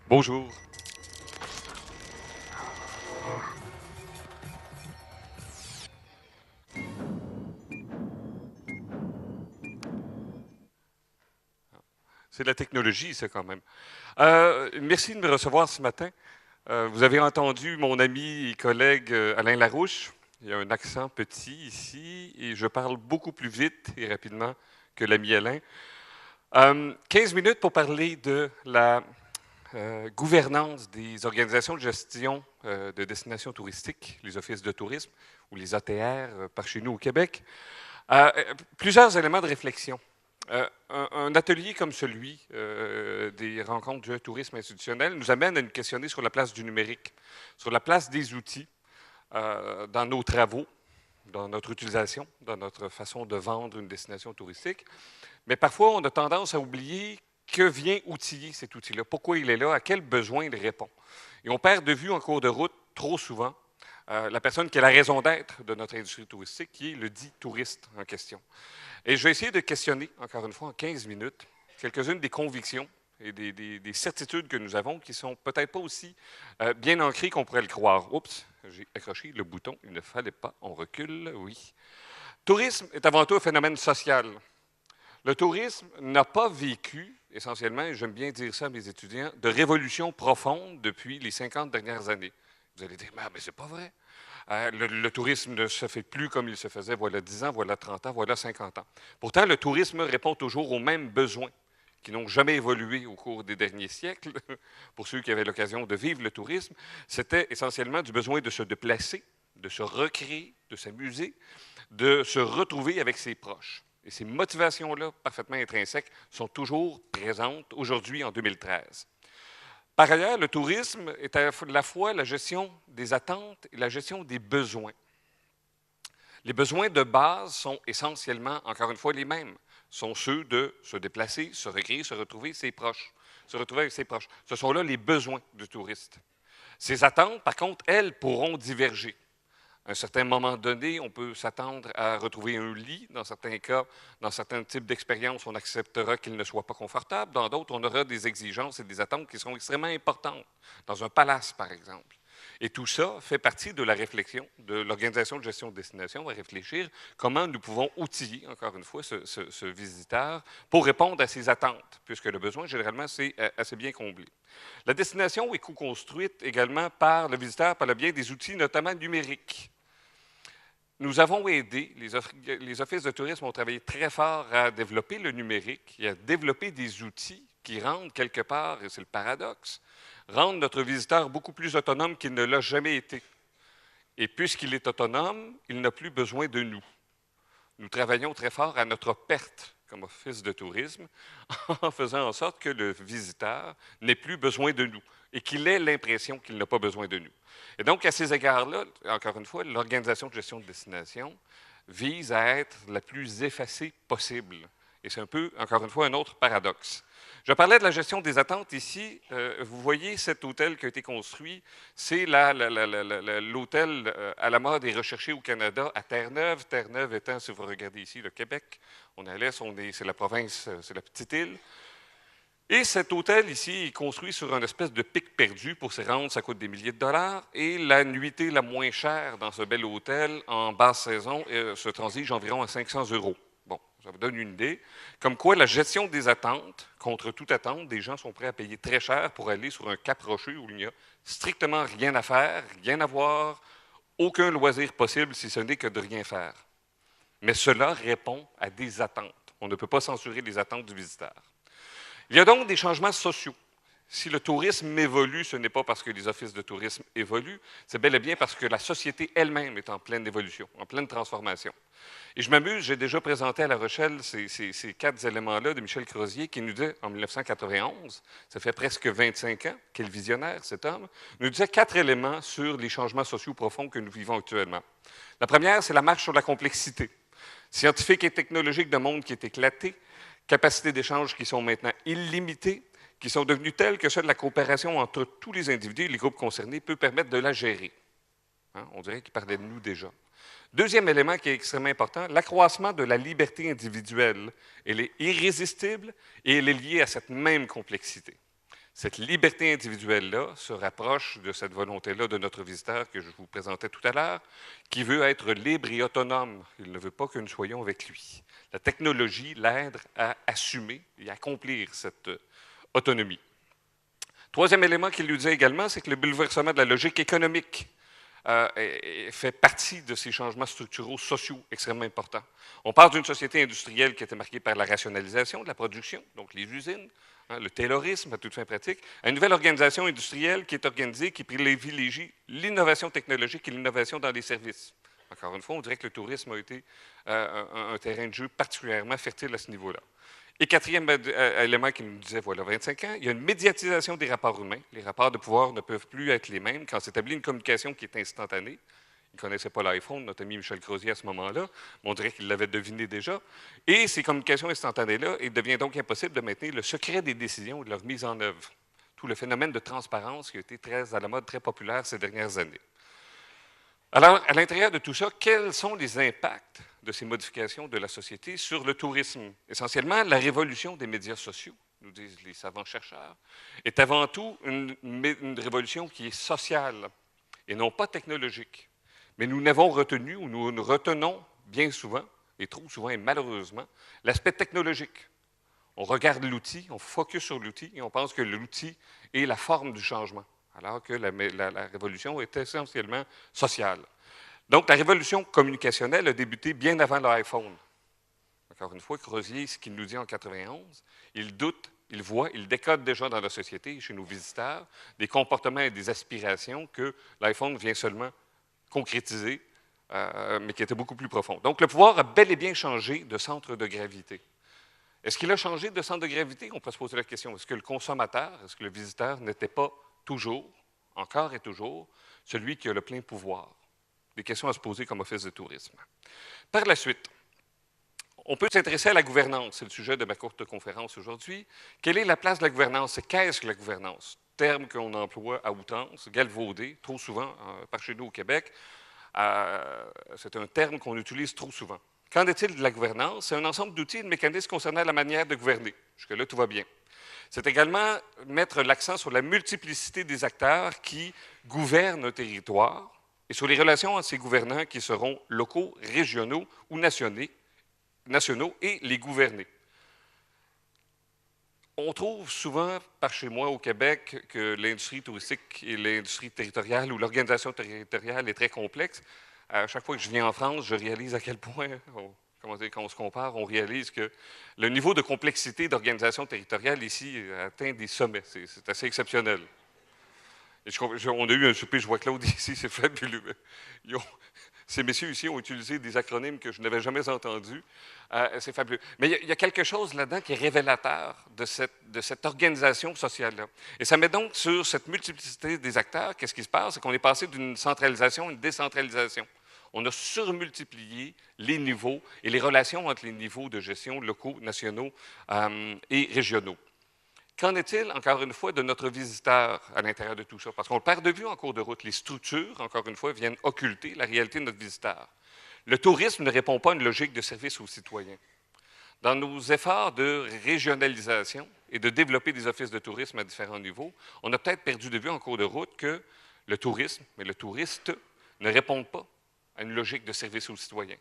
Bonjour. C'est de la technologie, ça, quand même. Merci de me recevoir ce matin. Vous avez entendu mon ami et collègue Alain Larouche. Il y a un accent petit ici et je parle beaucoup plus vite et rapidement que l'ami Alain. 15 minutes pour parler de la gouvernance des organisations de gestion de destinations touristiques, les offices de tourisme ou les ATR par chez nous au Québec. Plusieurs éléments de réflexion. Un atelier comme celui des rencontres du tourisme institutionnel nous amène à nous questionner sur la place du numérique, sur la place des outils dans nos travaux, dans notre utilisation, dans notre façon de vendre une destination touristique. Mais parfois, on a tendance à oublier que vient outiller cet outil-là, pourquoi il est là, à quel besoin il répond. Et on perd de vue en cours de route trop souvent la personne qui est la raison d'être de notre industrie touristique, qui est le dit touriste en question. Et je vais essayer de questionner, encore une fois, en 15 minutes, quelques-unes des convictions et des certitudes que nous avons qui sont peut-être pas aussi bien ancrées qu'on pourrait le croire. Oups, j'ai accroché le bouton, il ne fallait pas, on recule, oui. Tourisme est avant tout un phénomène social. Le tourisme n'a pas vécu, essentiellement, et j'aime bien dire ça à mes étudiants, de révolution profonde depuis les 50 dernières années. Vous allez dire, mais c'est pas vrai. Le tourisme ne se fait plus comme il se faisait voilà 10 ans, voilà 30 ans, voilà 50 ans. Pourtant, le tourisme répond toujours aux mêmes besoins qui n'ont jamais évolué au cours des derniers siècles. Pour ceux qui avaient l'occasion de vivre le tourisme, c'était essentiellement du besoin de se déplacer, de se recréer, de s'amuser, de se retrouver avec ses proches. Et ces motivations-là, parfaitement intrinsèques, sont toujours présentes aujourd'hui en 2013. Par ailleurs, le tourisme est à la fois la gestion des attentes et la gestion des besoins. Les besoins de base sont essentiellement, encore une fois, les mêmes. Sont ceux de se déplacer, se recréer, se retrouver ses proches. Se retrouver avec ses proches. Ce sont là les besoins du touriste. Ces attentes, par contre, elles pourront diverger. À un certain moment donné, on peut s'attendre à retrouver un lit. Dans certains cas, dans certains types d'expériences, on acceptera qu'il ne soit pas confortable. Dans d'autres, on aura des exigences et des attentes qui seront extrêmement importantes. Dans un palace, par exemple. Et tout ça fait partie de la réflexion de l'organisation de gestion de destination à réfléchir comment nous pouvons outiller, encore une fois, ce visiteur pour répondre à ses attentes, puisque le besoin, généralement, c'est assez bien comblé. La destination est co-construite également par le visiteur par le biais des outils, notamment numériques. Nous avons aidé, les offices de tourisme ont travaillé très fort à développer le numérique et à développer des outils qui rendent quelque part, et c'est le paradoxe, rendent notre visiteur beaucoup plus autonome qu'il ne l'a jamais été. Et puisqu'il est autonome, il n'a plus besoin de nous. Nous travaillons très fort à notre perte comme office de tourisme en faisant en sorte que le visiteur n'ait plus besoin de nous et qu'il ait l'impression qu'il n'a pas besoin de nous. Et donc, à ces égards-là, encore une fois, l'organisation de gestion de destination vise à être la plus effacée possible. Et c'est un peu, encore une fois, un autre paradoxe. Je parlais de la gestion des attentes ici. Vous voyez cet hôtel qui a été construit. C'est l'hôtel à la mode et recherché au Canada, à Terre-Neuve. Terre-Neuve étant, si vous regardez ici, le Québec. On est à l'est, c'est la province, c'est la petite île. Et cet hôtel ici est construit sur une espèce de pic perdu. Pour s'y rendre, ça coûte des milliers de dollars. Et la nuitée la moins chère dans ce bel hôtel, en basse saison, se transige environ à 500 €. Bon, ça vous donne une idée. Comme quoi, la gestion des attentes, contre toute attente, des gens sont prêts à payer très cher pour aller sur un cap rocheux où il n'y a strictement rien à faire, rien à voir, aucun loisir possible si ce n'est que de rien faire. Mais cela répond à des attentes. On ne peut pas censurer les attentes du visiteur. Il y a donc des changements sociaux. Si le tourisme évolue, ce n'est pas parce que les offices de tourisme évoluent, c'est bel et bien parce que la société elle-même est en pleine évolution, en pleine transformation. Et je m'amuse, j'ai déjà présenté à La Rochelle ces 4 éléments-là de Michel Crozier qui nous disait, en 1991, ça fait presque 25 ans, quel visionnaire cet homme, nous disait 4 éléments sur les changements sociaux profonds que nous vivons actuellement. La première, c'est la marche sur la complexité. Scientifique et technologique d'un monde qui est éclaté, capacités d'échange qui sont maintenant illimitées, qui sont devenues telles que seule la coopération entre tous les individus et les groupes concernés peut permettre de la gérer. hein. On dirait qu'il parlait de nous déjà. Deuxième élément qui est extrêmement important, l'accroissement de la liberté individuelle. Elle est irrésistible et elle est liée à cette même complexité. Cette liberté individuelle-là se rapproche de cette volonté-là de notre visiteur que je vous présentais tout à l'heure, qui veut être libre et autonome. Il ne veut pas que nous soyons avec lui. La technologie l'aide à assumer et à accomplir cette autonomie. Troisième élément qu'il lui disait également, c'est que le bouleversement de la logique économique fait partie de ces changements structuraux sociaux extrêmement importants. On parle d'une société industrielle qui était marquée par la rationalisation de la production, donc les usines, hein, le taylorisme à toute fin pratique, à une nouvelle organisation industrielle qui est organisée, qui privilégie l'innovation technologique et l'innovation dans les services. Encore une fois, on dirait que le tourisme a été un terrain de jeu particulièrement fertile à ce niveau-là. Et quatrième élément qu'il nous disait, voilà 25 ans, il y a une médiatisation des rapports humains. Les rapports de pouvoir ne peuvent plus être les mêmes quand s'établit une communication qui est instantanée. Il ne connaissait pas l'iPhone, notre ami Michel Crozier à ce moment-là, mais on dirait qu'il l'avait deviné déjà. Et ces communications instantanées-là, il devient donc impossible de maintenir le secret des décisions et de leur mise en œuvre. Tout le phénomène de transparence qui a été très à la mode, très populaire ces dernières années. Alors, à l'intérieur de tout ça, quels sont les impacts de ces modifications de la société sur le tourisme? Essentiellement, la révolution des médias sociaux, nous disent les savants chercheurs, est avant tout une révolution qui est sociale et non pas technologique. Mais nous n'avons retenu, ou nous retenons bien souvent, et trop souvent et malheureusement, l'aspect technologique. On regarde l'outil, on focus sur l'outil et on pense que l'outil est la forme du changement, alors que la révolution est essentiellement sociale. Donc, la révolution communicationnelle a débuté bien avant l'iPhone. Encore une fois, Crozier, ce qu'il nous dit en 91, il doute, il voit, il décode déjà dans la société, chez nos visiteurs, des comportements et des aspirations que l'iPhone vient seulement concrétiser, mais qui étaient beaucoup plus profonds. Donc, le pouvoir a bel et bien changé de centre de gravité. Est-ce qu'il a changé de centre de gravité? On peut se poser la question. Est-ce que le consommateur, est-ce que le visiteur n'était pas toujours, encore et toujours, celui qui a le plein pouvoir? Des questions à se poser comme office de tourisme. Par la suite, on peut s'intéresser à la gouvernance. C'est le sujet de ma courte conférence aujourd'hui. Quelle est la place de la gouvernance? Qu'est-ce que la gouvernance? Terme qu'on emploie à outrance, galvaudé, trop souvent, par chez nous au Québec. C'est un terme qu'on utilise trop souvent. Qu'en est-il de la gouvernance? C'est un ensemble d'outils et de mécanismes concernant la manière de gouverner. Jusque-là, tout va bien. C'est également mettre l'accent sur la multiplicité des acteurs qui gouvernent un territoire et sur les relations entre ces gouvernants qui seront locaux, régionaux ou nationaux et les gouvernés. On trouve souvent, par chez moi au Québec, que l'industrie touristique et l'industrie territoriale ou l'organisation territoriale est très complexe. À chaque fois que je viens en France, je réalise à quel point, quand on se compare, on réalise que le niveau de complexité d'organisation territoriale ici atteint des sommets. C'est assez exceptionnel. Et on a eu un souper, je vois Claude ici, c'est fabuleux. Ces messieurs ici ont utilisé des acronymes que je n'avais jamais entendus. C'est fabuleux. Mais il y a quelque chose là-dedans qui est révélateur de cette organisation sociale-là. Et ça met donc sur cette multiplicité des acteurs, qu'est-ce qui se passe? C'est qu'on est passé d'une centralisation à une décentralisation. On a surmultiplié les niveaux et les relations entre les niveaux de gestion locaux, nationaux et régionaux. Qu'en est-il, encore une fois, de notre visiteur à l'intérieur de tout ça? Parce qu'on le perd de vue en cours de route. Les structures, encore une fois, viennent occulter la réalité de notre visiteur. Le tourisme ne répond pas à une logique de service aux citoyens. Dans nos efforts de régionalisation et de développer des offices de tourisme à différents niveaux, on a peut-être perdu de vue en cours de route que le tourisme, mais le touriste, ne répondent pas à une logique de service aux citoyens.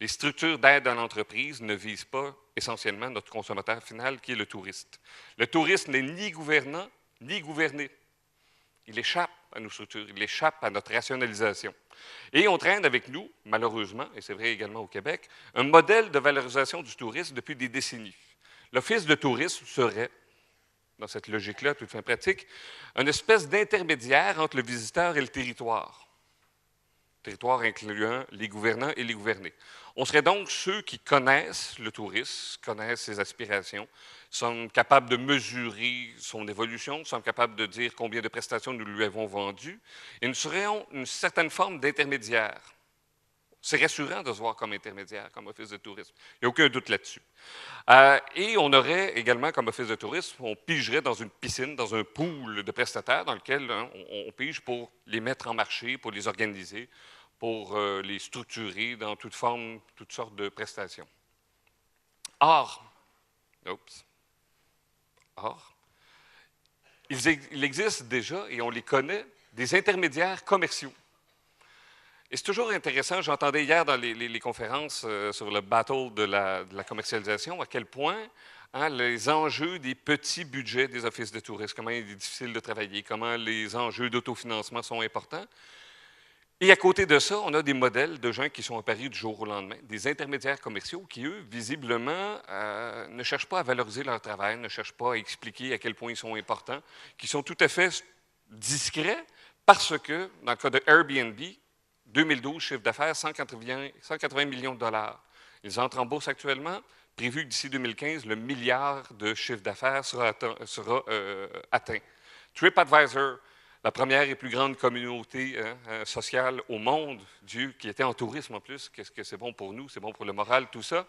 Les structures d'aide à l'entreprise ne visent pas essentiellement notre consommateur final, qui est le touriste. Le touriste n'est ni gouvernant, ni gouverné. Il échappe à nos structures, il échappe à notre rationalisation. Et on traîne avec nous, malheureusement, et c'est vrai également au Québec, un modèle de valorisation du tourisme depuis des décennies. L'office de tourisme serait, dans cette logique-là, à toute fin pratique, une espèce d'intermédiaire entre le visiteur et le territoire. Territoire incluant les gouvernants et les gouvernés. On serait donc ceux qui connaissent le tourisme, connaissent ses aspirations, sont capables de mesurer son évolution, sont capables de dire combien de prestations nous lui avons vendues, et nous serions une certaine forme d'intermédiaire C'est rassurant de se voir comme intermédiaire, comme office de tourisme. Il n'y a aucun doute là-dessus. Et on aurait également, comme office de tourisme, on pigerait dans une piscine, dans un pool de prestataires dans lequel on pige pour les mettre en marché, pour les organiser, pour les structurer dans toute forme, toutes sortes de prestations. Or, il existe déjà, et on les connaît, des intermédiaires commerciaux. Et c'est toujours intéressant, j'entendais hier dans les conférences sur le battle de la commercialisation, à quel point les enjeux des petits budgets des offices de tourisme, comment il est difficile de travailler, comment les enjeux d'autofinancement sont importants. Et à côté de ça, on a des modèles de gens qui sont apparus du jour au lendemain, des intermédiaires commerciaux qui, eux, visiblement, ne cherchent pas à valoriser leur travail, ne cherchent pas à expliquer à quel point ils sont importants, qui sont tout à fait discrets parce que, dans le cas de Airbnb, 2012, chiffre d'affaires, 180 millions de dollars. Ils entrent en bourse actuellement, prévu que d'ici 2015, le milliard de chiffre d'affaires sera atteint. TripAdvisor, la première et plus grande communauté sociale au monde, qui était en tourisme en plus, qu'est-ce que c'est bon pour nous, c'est bon pour le moral, tout ça.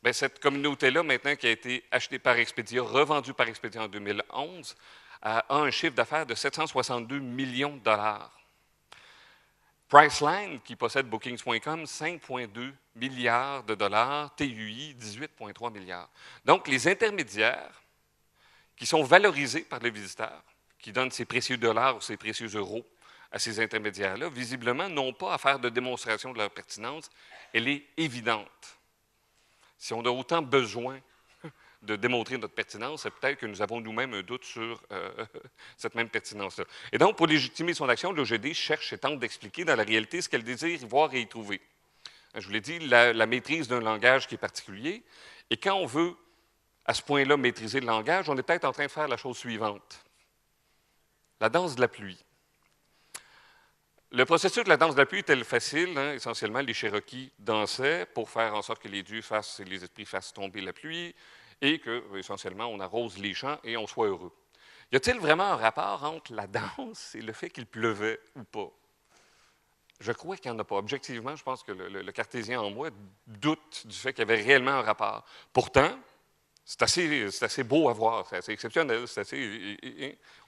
Bien, cette communauté-là, maintenant, qui a été achetée par Expedia, revendue par Expedia en 2011, a un chiffre d'affaires de 762 millions de dollars. Priceline, qui possède Bookings.com, 5,2 milliards de dollars, TUI, 18,3 milliards. Donc, les intermédiaires qui sont valorisés par les visiteurs, qui donnent ces précieux dollars ou ces précieux euros à ces intermédiaires-là, visiblement, n'ont pas à faire de démonstration de leur pertinence. Elle est évidente. Si on a autant besoin de démontrer notre pertinence, c'est peut-être que nous avons nous-mêmes un doute sur cette même pertinence-là. Et donc, pour légitimer son action, l'OGD cherche et tente d'expliquer dans la réalité ce qu'elle désire y voir et y trouver. Je vous l'ai dit, la maîtrise d'un langage qui est particulier. Et quand on veut, à ce point-là, maîtriser le langage, on est peut-être en train de faire la chose suivante. La danse de la pluie. Le processus de la danse de la pluie était facile. Essentiellement, les Cherokees dansaient pour faire en sorte que les dieux fassent et les esprits fassent tomber la pluie et que, essentiellement, on arrose les champs et on soit heureux. Y a-t-il vraiment un rapport entre la danse et le fait qu'il pleuvait ou pas? Je crois qu'il n'y en a pas. Objectivement, je pense que le cartésien en moi doute du fait qu'il y avait réellement un rapport. Pourtant, c'est assez beau à voir, c'est assez exceptionnel.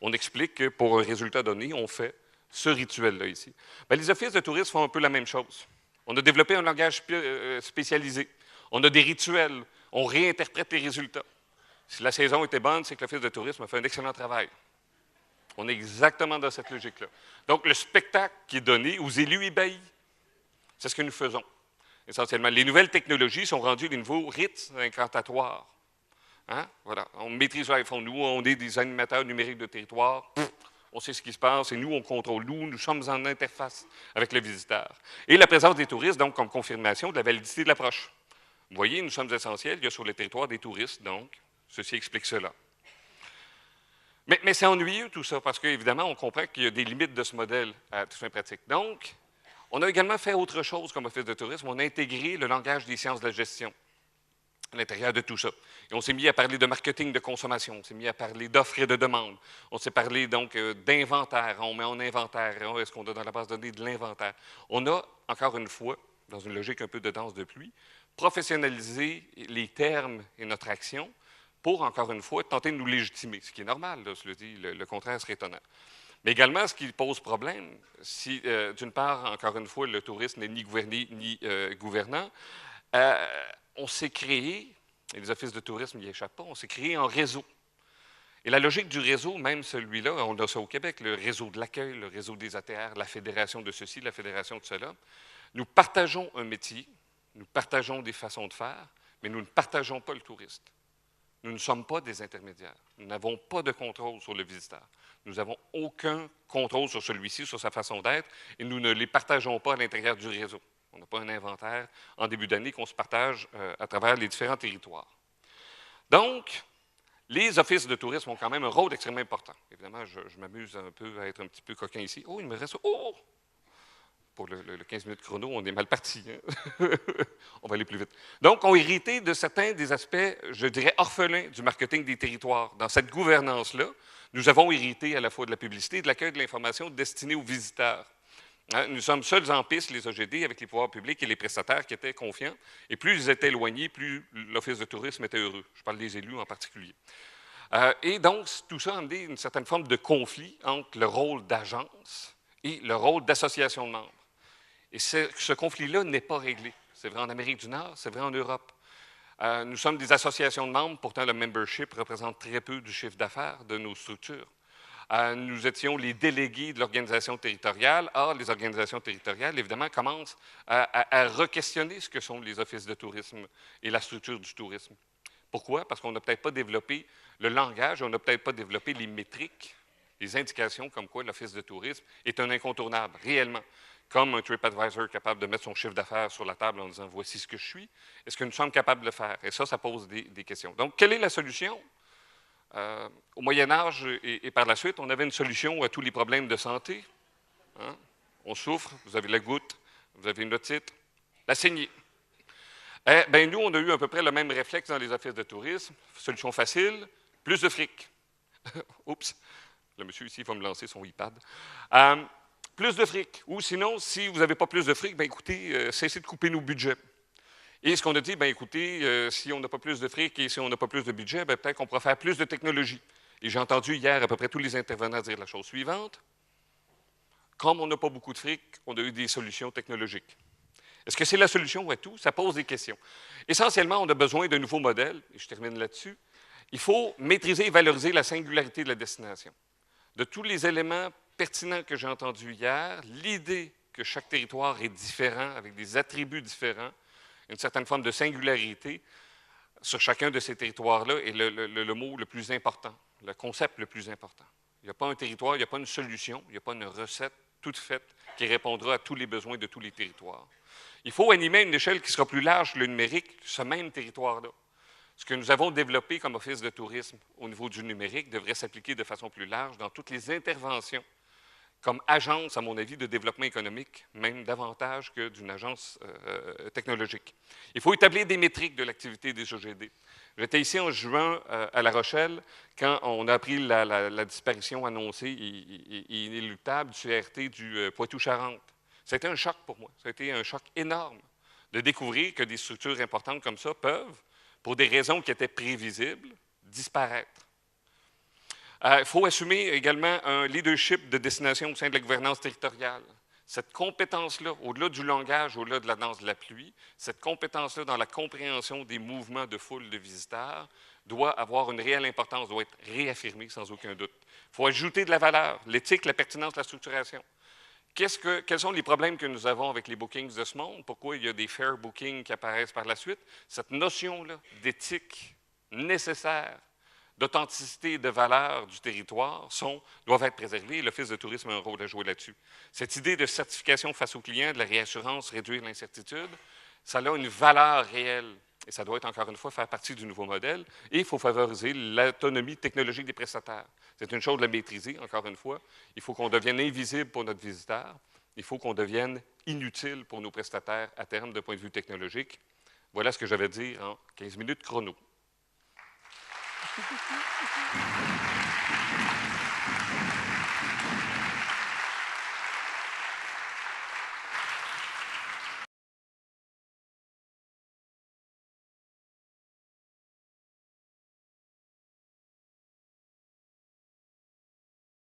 On explique que pour un résultat donné, on fait ce rituel-là ici. Bien, les offices de tourisme font un peu la même chose. On a développé un langage spécialisé. On a des rituels. On réinterprète les résultats. Si la saison était bonne, c'est que l'office de tourisme a fait un excellent travail. On est exactement dans cette logique-là. Donc, le spectacle qui est donné aux élus ébahis, c'est ce que nous faisons, essentiellement. Les nouvelles technologies sont rendues des nouveaux rites incantatoires. Voilà. On maîtrise l'iPhone. Nous, on est des animateurs numériques de territoire. On sait ce qui se passe et nous, on contrôle. Nous sommes en interface avec le visiteur. Et la présence des touristes, donc, comme confirmation de la validité de l'approche. Vous voyez, nous sommes essentiels. Il y a sur le territoire des touristes, donc, ceci explique cela. Mais c'est ennuyeux tout ça, parce qu'évidemment, on comprend qu'il y a des limites de ce modèle à toute fin pratique. Donc, on a également fait autre chose comme office de tourisme. On a intégré le langage des sciences de la gestion à l'intérieur de tout ça. Et on s'est mis à parler de marketing de consommation, on s'est mis à parler d'offres et de demandes, on s'est parlé donc d'inventaire, on met en inventaire, est-ce qu'on a dans la base de données de l'inventaire? On a, encore une fois, dans une logique un peu de danse de pluie, professionnalisé les termes et notre action pour, encore une fois, tenter de nous légitimer, ce qui est normal, là, je le dis, le contraire serait étonnant. Mais également, ce qui pose problème, si, d'une part, encore une fois, le tourisme n'est ni gouverné ni gouvernant, on s'est créé, et les offices de tourisme n'y échappent pas, on s'est créé en réseau. Et la logique du réseau, même celui-là, on a ça au Québec, le réseau de l'accueil, le réseau des ATR, la fédération de ceci, la fédération de cela. Nous partageons un métier, nous partageons des façons de faire, mais nous ne partageons pas le touriste. Nous ne sommes pas des intermédiaires. Nous n'avons pas de contrôle sur le visiteur. Nous n'avons aucun contrôle sur celui-ci, sur sa façon d'être, et nous ne les partageons pas à l'intérieur du réseau. On n'a pas un inventaire en début d'année qu'on se partage à travers les différents territoires. Donc, les offices de tourisme ont quand même un rôle extrêmement important. Évidemment, je m'amuse un peu à être un petit peu coquin ici. Oh, il me reste... Oh! Pour le 15 minutes chrono, on est mal parti. Hein? On va aller plus vite. Donc, on a hérité de certains des aspects, je dirais, orphelins du marketing des territoires. Dans cette gouvernance-là, nous avons hérité à la fois de la publicité et de l'accueil de l'information destinée aux visiteurs. Hein, nous sommes seuls en piste, les OGD, avec les pouvoirs publics et les prestataires qui étaient confiants. Et plus ils étaient éloignés, plus l'Office de tourisme était heureux. Je parle des élus en particulier. Et donc, tout ça a amené une certaine forme de conflit entre le rôle d'agence et le rôle d'association de membres. Et ce conflit-là n'est pas réglé. C'est vrai en Amérique du Nord, c'est vrai en Europe. Nous sommes des associations de membres, pourtant le membership représente très peu du chiffre d'affaires de nos structures. Nous étions les délégués de l'organisation territoriale. Or, les organisations territoriales, évidemment, commencent à re-questionner ce que sont les offices de tourisme et la structure du tourisme. Pourquoi? Parce qu'on n'a peut-être pas développé le langage, on n'a peut-être pas développé les métriques, les indications comme quoi l'office de tourisme est un incontournable, réellement. Comme un TripAdvisor capable de mettre son chiffre d'affaires sur la table en disant « voici ce que je suis », est-ce que nous sommes capables de le faire? Et ça pose des questions. Donc, quelle est la solution? Au Moyen Âge et par la suite, on avait une solution à tous les problèmes de santé. Hein? On souffre, vous avez la goutte, vous avez une otite, la saignée. Eh bien, nous, on a eu à peu près le même réflexe dans les offices de tourisme. Solution facile, plus de fric. Oups, le monsieur ici va me lancer son iPad. Plus de fric. Ou sinon, si vous n'avez pas plus de fric, bien écoutez, cessez de couper nos budgets. Et ce qu'on a dit, bien écoutez, si on n'a pas plus de fric et si on n'a pas plus de budget, bien peut-être qu'on pourra faire plus de technologie. Et j'ai entendu hier à peu près tous les intervenants dire la chose suivante. Comme on n'a pas beaucoup de fric, on a eu des solutions technologiques. Est-ce que c'est la solution à tout? Ça pose des questions. Essentiellement, on a besoin d'un nouveau modèle, et je termine là-dessus. Il faut maîtriser et valoriser la singularité de la destination. De tous les éléments pertinents que j'ai entendus hier, l'idée que chaque territoire est différent, avec des attributs différents, une certaine forme de singularité sur chacun de ces territoires-là est le mot le plus important, le concept le plus important. Il n'y a pas un territoire, il n'y a pas une solution, il n'y a pas une recette toute faite qui répondra à tous les besoins de tous les territoires. Il faut animer à une échelle qui sera plus large que le numérique, ce même territoire-là. Ce que nous avons développé comme office de tourisme au niveau du numérique devrait s'appliquer de façon plus large dans toutes les interventions, comme agence, à mon avis, de développement économique, même davantage que d'une agence technologique. Il faut établir des métriques de l'activité des OGD. J'étais ici en juin à La Rochelle quand on a appris la disparition annoncée et inéluctable du CRT du Poitou-Charentes. C'était un choc pour moi. Ça a été un choc énorme de découvrir que des structures importantes comme ça peuvent, pour des raisons qui étaient prévisibles, disparaître. Il faut assumer également un leadership de destination au sein de la gouvernance territoriale. Cette compétence-là, au-delà du langage, au-delà de la danse de la pluie, cette compétence-là dans la compréhension des mouvements de foule de visiteurs doit avoir une réelle importance, doit être réaffirmée sans aucun doute. Il faut ajouter de la valeur, l'éthique, la pertinence, la structuration. Quels sont les problèmes que nous avons avec les bookings de ce monde? Pourquoi il y a des fair bookings qui apparaissent par la suite? Cette notion-là d'éthique nécessaire, d'authenticité et de valeur du territoire doivent être préservées et l'Office de tourisme a un rôle à jouer là-dessus. Cette idée de certification face aux clients, de la réassurance, réduire l'incertitude, ça a une valeur réelle et ça doit être, encore une fois, faire partie du nouveau modèle. Et il faut favoriser l'autonomie technologique des prestataires. C'est une chose de la maîtriser, encore une fois. Il faut qu'on devienne invisible pour notre visiteur. Il faut qu'on devienne inutile pour nos prestataires à terme, de point de vue technologique. Voilà ce que j'avais à dire en 15 minutes chrono.